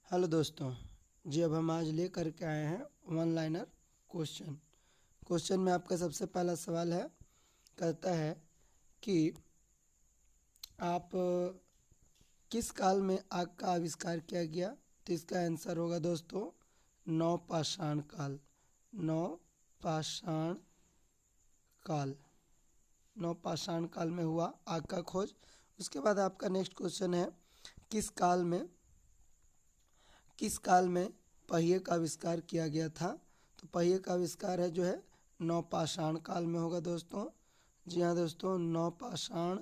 Hello दोस्तों जी। अब हम आज लेकर के आए हैं वन लाइनर क्वेश्चन में आपका सबसे पहला सवाल है, कहता है कि आप किस काल में आग का आविष्कार किया गया। तो इसका आंसर होगा दोस्तों नवपाषाण काल। नवपाषाण काल नवपाषाण काल में हुआ आग का खोज। उसके बाद आपका नेक्स्ट क्वेश्चन है, किस काल में पहिए का आविष्कार किया गया था। तो पहिए का आविष्कार है जो है नवपाषाण काल में होगा दोस्तों। जी हाँ दोस्तों, नवपाषाण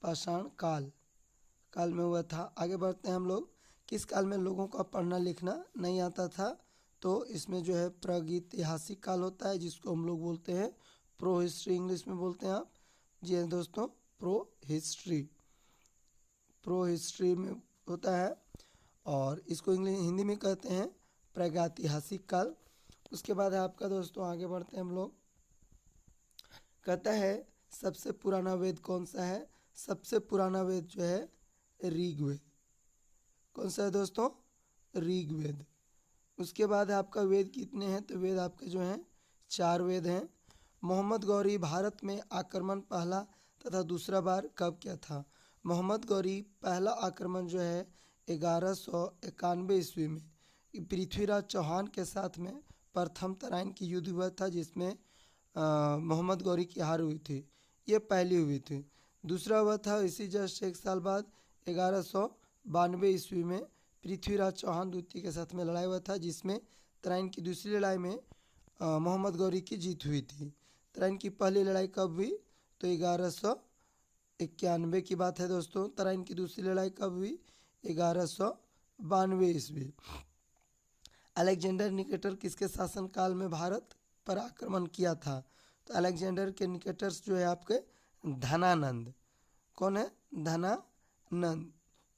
पाषाण काल में हुआ था। आगे बढ़ते हैं हम लोग। किस काल में लोगों का पढ़ना लिखना नहीं आता था। तो इसमें जो है प्रागैतिहासिक काल होता है, जिसको हम लोग बोलते हैं प्रो हिस्ट्री, इंग्लिश में बोलते हैं आप। जी हाँ दोस्तों, प्रो हिस्ट्री में होता है, और इसको इंग्लिश हिंदी में कहते हैं प्रागैतिहासिक काल। उसके बाद है आपका दोस्तों, आगे बढ़ते हैं हम लोग। कहता है सबसे पुराना वेद कौन सा है। सबसे पुराना वेद जो है ऋग्वेद। कौन सा है दोस्तों? ऋग्वेद। उसके बाद है आपका वेद कितने हैं। तो वेद आपके जो हैं 4 वेद हैं। मोहम्मद गौरी भारत में आक्रमण पहला तथा दूसरा बार कब किया था। मोहम्मद गौरी पहला आक्रमण जो है 1191 ईस्वी में पृथ्वीराज चौहान के साथ में प्रथम तराइन की युद्ध हुआ था, जिसमें मोहम्मद गौरी की हार हुई थी। ये पहली हुई थी। दूसरा हुआ था इसी जस्ट 1 साल बाद 1192 ईस्वी में पृथ्वीराज चौहान द्वितीय के साथ में लड़ाई हुआ था, जिसमें तराइन की दूसरी लड़ाई में मोहम्मद गौरी की जीत हुई थी। तराइन की पहली लड़ाई कब हुई। तो 1191 की बात है दोस्तों। तराइन की दूसरी लड़ाई कब हुई। 1192 ईस्वी। अलेक्जेंडर निकेटर किसके शासनकाल में भारत पर आक्रमण किया था। तो अलेक्जेंडर के निकेटर्स जो है आपके धनानंद। कौन है? धनानंद,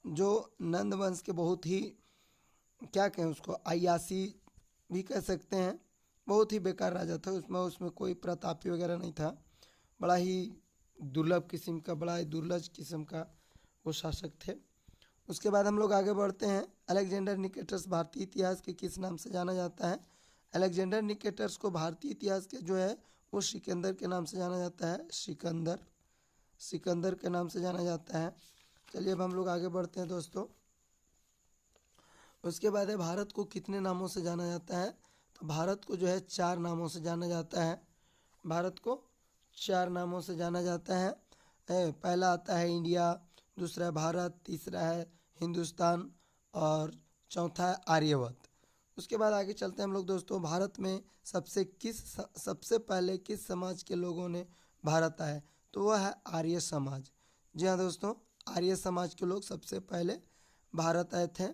जो नंद वंश के बहुत ही, क्या कहें उसको, अय्यासी भी कह सकते हैं। बहुत ही बेकार राजा था। उसमें कोई प्रतापी वगैरह नहीं था। बड़ा ही दुर्लभ किस्म का, बड़ा ही दुर्लभ किस्म का वो शासक थे। उसके बाद हम लोग आगे बढ़ते हैं। अलेक्जेंडर निकेटर्स भारतीय इतिहास के किस नाम से जाना जाता है। अलेक्जेंडर निकेटर्स को भारतीय इतिहास के जो है वो सिकंदर के नाम से जाना जाता है। सिकंदर के नाम से जाना जाता है। चलिए अब हम लोग आगे बढ़ते हैं दोस्तों। उसके बाद है भारत को कितने नामों से जाना जाता है। तो भारत को जो है 4 नामों से जाना जाता है। भारत को 4 नामों से जाना जाता है। पहला आता है इंडिया, दूसरा है भारत, तीसरा है हिंदुस्तान, और चौथा है आर्यवत। उसके बाद आगे चलते हैं हम लोग दोस्तों। भारत में सबसे पहले किस समाज के लोगों ने भारत आए। तो वह है आर्य समाज। जी हाँ दोस्तों, आर्य समाज के लोग सबसे पहले भारत आए थे,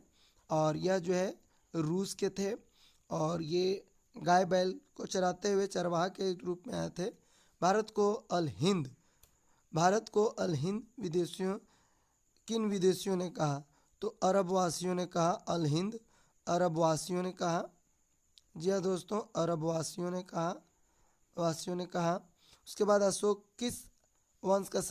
और यह जो है रूस के थे, और ये गाय बैल को चराते हुए चरवाहा के रूप में आए थे। भारत को अल हिंद किन विदेशियों ने कहा। तो अरब वासियों ने कहा अल हिंद। अरब वासियों ने कहा। जी हाँ दोस्तों, अरब वासियों ने कहा। उसके बाद अशोक किस वंश का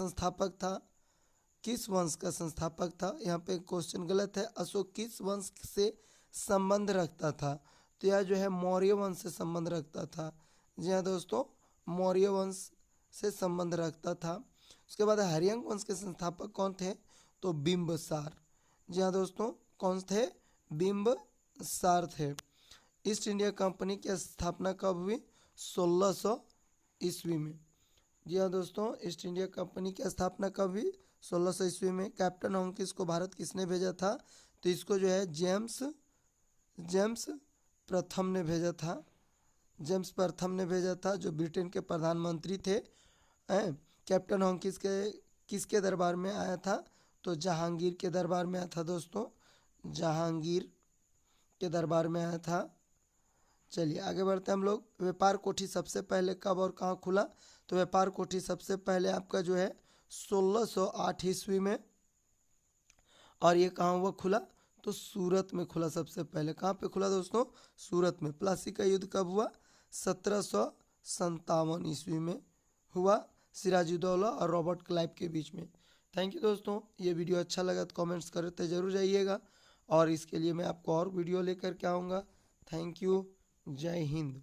संस्थापक था। यहाँ पे क्वेश्चन गलत है। अशोक किस वंश से संबंध रखता था। तो यह जो है मौर्य वंश से संबंध रखता था। जी हाँ दोस्तों, मौर्य वंश से संबंध रखता था। उसके बाद हरियंक वंश के संस्थापक कौन थे। तो बिंबसार। जी हाँ दोस्तों, कौन थे? बिंबसार थे। ईस्ट इंडिया कंपनी की स्थापना कब हुई। 1600 ईस्वी में। जी हाँ दोस्तों, ईस्ट इंडिया कंपनी की स्थापना कब हुई। 1600 ईस्वी में। कैप्टन हॉकिंस को भारत किसने भेजा था। तो इसको जो है जेम्स प्रथम ने भेजा था। जो ब्रिटेन के प्रधानमंत्री थे। कैप्टन हॉकिंस किसके दरबार में आया था। तो जहांगीर के दरबार में आया था दोस्तों। जहांगीर के दरबार में आया था। चलिए आगे बढ़ते हैं हम लोग। व्यापार कोठी सबसे पहले कब और कहाँ खुला। तो व्यापार कोठी सबसे पहले आपका जो है 1608 ईस्वी में, और ये कहाँ हुआ खुला। तो सूरत में खुला सबसे पहले। कहाँ पे खुला दोस्तों? सूरत में। प्लासी का युद्ध कब हुआ। 1757 ईस्वी में हुआ, सिराजुद्दौला और रॉबर्ट क्लाइव के बीच में। थैंक यू दोस्तों। ये वीडियो अच्छा लगा तो कमेंट्स करते ज़रूर जाइएगा, और इसके लिए मैं आपको और वीडियो लेकर के आऊँगा। Thank you. जय हिंद।